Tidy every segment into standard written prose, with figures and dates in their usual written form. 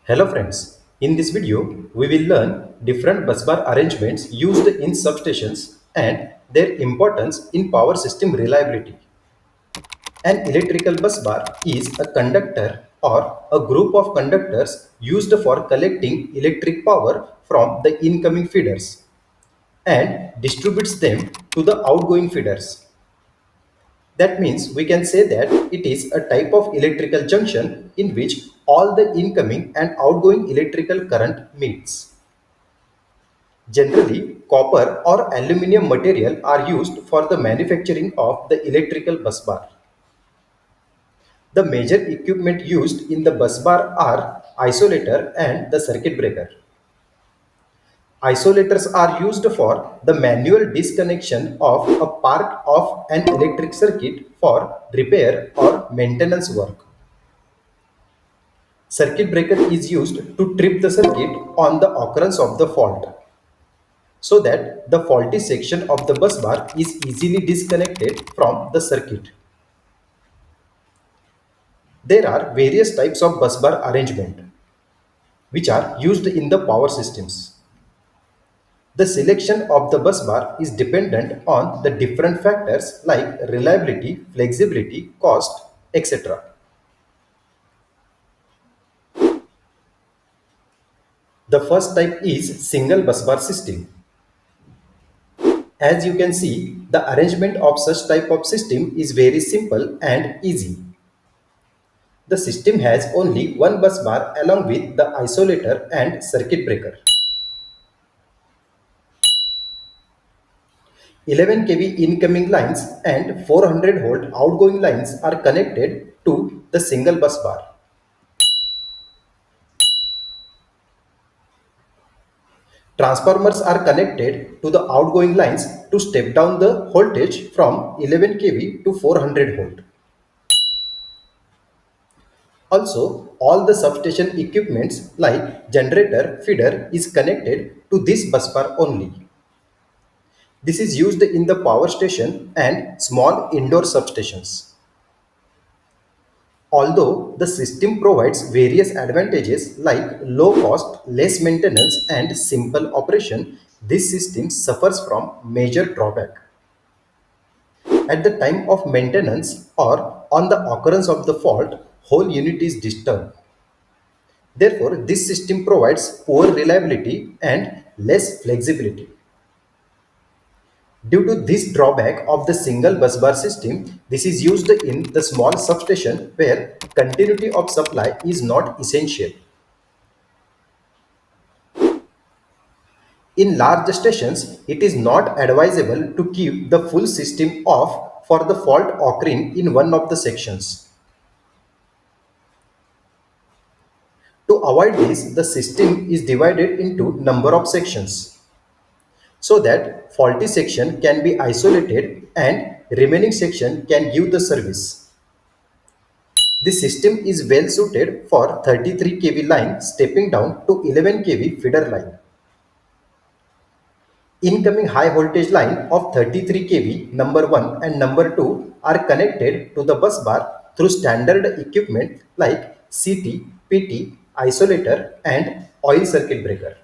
Hello friends, in this video we will learn different busbar arrangements used in substations and their importance in power system reliability. An electrical busbar is a conductor or a group of conductors used for collecting electric power from the incoming feeders and distributes them to the outgoing feeders. That means we can say that it is a type of electrical junction in which all the incoming and outgoing electrical current meets. Generally, copper or aluminum material are used for the manufacturing of the electrical busbar. The major equipment used in the busbar are isolator and the circuit breaker. Isolators are used for the manual disconnection of a part of an electric circuit for repair or maintenance work. Circuit breaker is used to trip the circuit on the occurrence of the fault so that the faulty section of the bus bar is easily disconnected from the circuit. There are various types of bus bar arrangement which are used in the power systems. The selection of the bus bar is dependent on the different factors like reliability, flexibility, cost, etc. The first type is single bus bar system. As you can see, the arrangement of such type of system is very simple and easy. The system has only one bus bar along with the isolator and circuit breaker. 11 kV incoming lines and 400 volt outgoing lines are connected to the single bus bar. Transformers are connected to the outgoing lines to step down the voltage from 11 kV to 400 volt. Also, all the substation equipments like generator, feeder is connected to this busbar only. This is used in the power station and small indoor substations. Although the system provides various advantages like low cost, less maintenance and simple operation, this system suffers from major drawback. At the time of maintenance or on the occurrence of the fault, whole unit is disturbed. Therefore, this system provides poor reliability and less flexibility. Due to this drawback of the single busbar system, this is used in the small substation where continuity of supply is not essential. In large stations, it is not advisable to keep the full system off for the fault occurring in one of the sections. To avoid this, the system is divided into number of sections, so that faulty section can be isolated and remaining section can give the service. This system is well suited for 33 kV line stepping down to 11 kV feeder line. Incoming high voltage line of 33 kV number 1 and number 2 are connected to the bus bar through standard equipment like CT, PT, isolator and oil circuit breaker.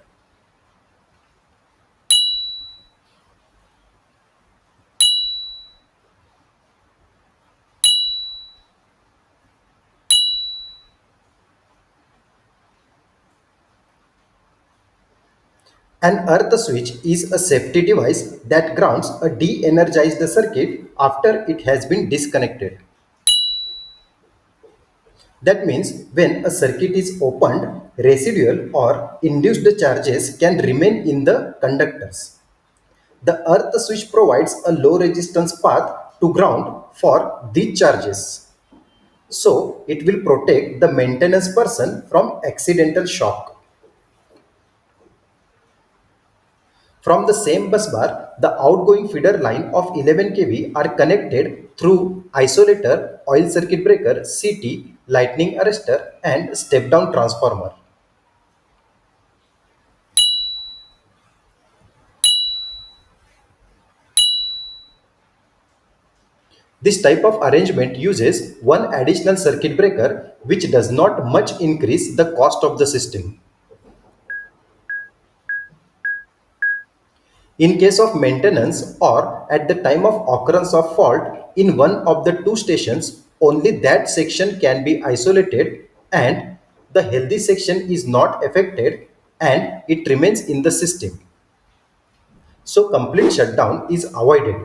An earth switch is a safety device that grounds a de-energized circuit after it has been disconnected. That means when a circuit is opened, residual or induced charges can remain in the conductors. The earth switch provides a low resistance path to ground for these charges. So it will protect the maintenance person from accidental shock. From the same bus bar, the outgoing feeder line of 11 kV are connected through isolator, oil circuit breaker, CT, lightning arrestor and step down transformer. This type of arrangement uses one additional circuit breaker which does not much increase the cost of the system. In case of maintenance or at the time of occurrence of fault in one of the two stations, only that section can be isolated and the healthy section is not affected and it remains in the system. So complete shutdown is avoided,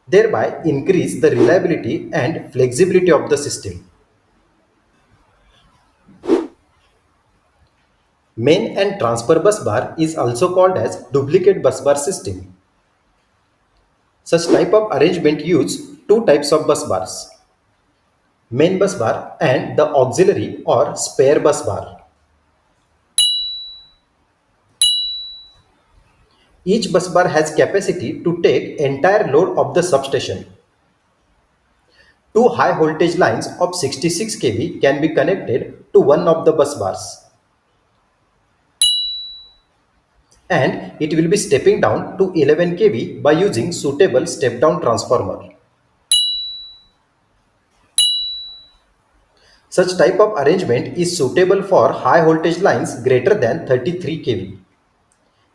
thereby increase the reliability and flexibility of the system. Main and transfer bus bar is also called as duplicate bus bar system. Such type of arrangement use two types of bus bars, main bus bar and the auxiliary or spare bus bar. Each bus bar has capacity to take entire load of the substation. Two high voltage lines of 66 kV can be connected to one of the bus bars and it will be stepping down to 11 kV by using suitable step down transformer. Such type of arrangement is suitable for high voltage lines greater than 33 kV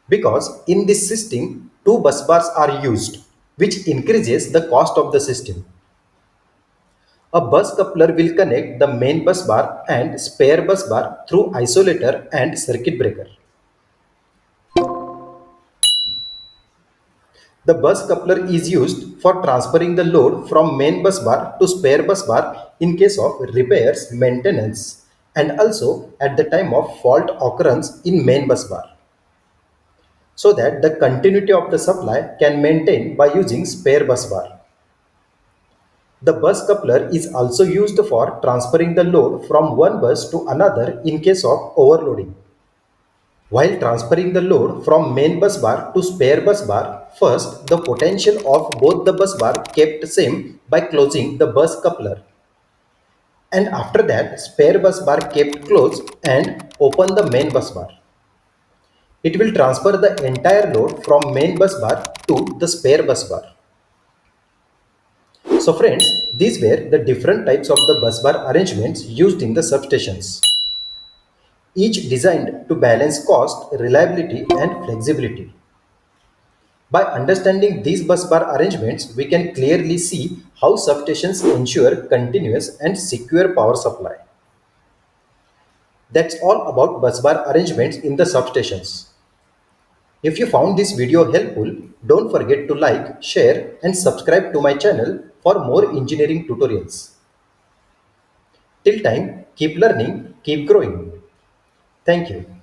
because in this system two bus bars are used which increases the cost of the system. A bus coupler will connect the main bus bar and spare bus bar through isolator and circuit breaker. The bus coupler is used for transferring the load from main bus bar to spare bus bar in case of repairs, maintenance, and also at the time of fault occurrence in main bus bar, so that the continuity of the supply can maintain by using spare bus bar. The bus coupler is also used for transferring the load from one bus to another in case of overloading. While transferring the load from main bus bar to spare bus bar, first the potential of both the bus bar kept same by closing the bus coupler, and after that spare bus bar kept closed and open the main bus bar. It will transfer the entire load from main bus bar to the spare bus bar. So friends, these were the different types of the bus bar arrangements used in the substations, each designed to balance cost, reliability and flexibility. By understanding these bus bar arrangements, we can clearly see how substations ensure continuous and secure power supply. That's all about bus bar arrangements in the substations. If you found this video helpful, don't forget to like, share and subscribe to my channel for more engineering tutorials. Till time, keep learning, keep growing. Thank you.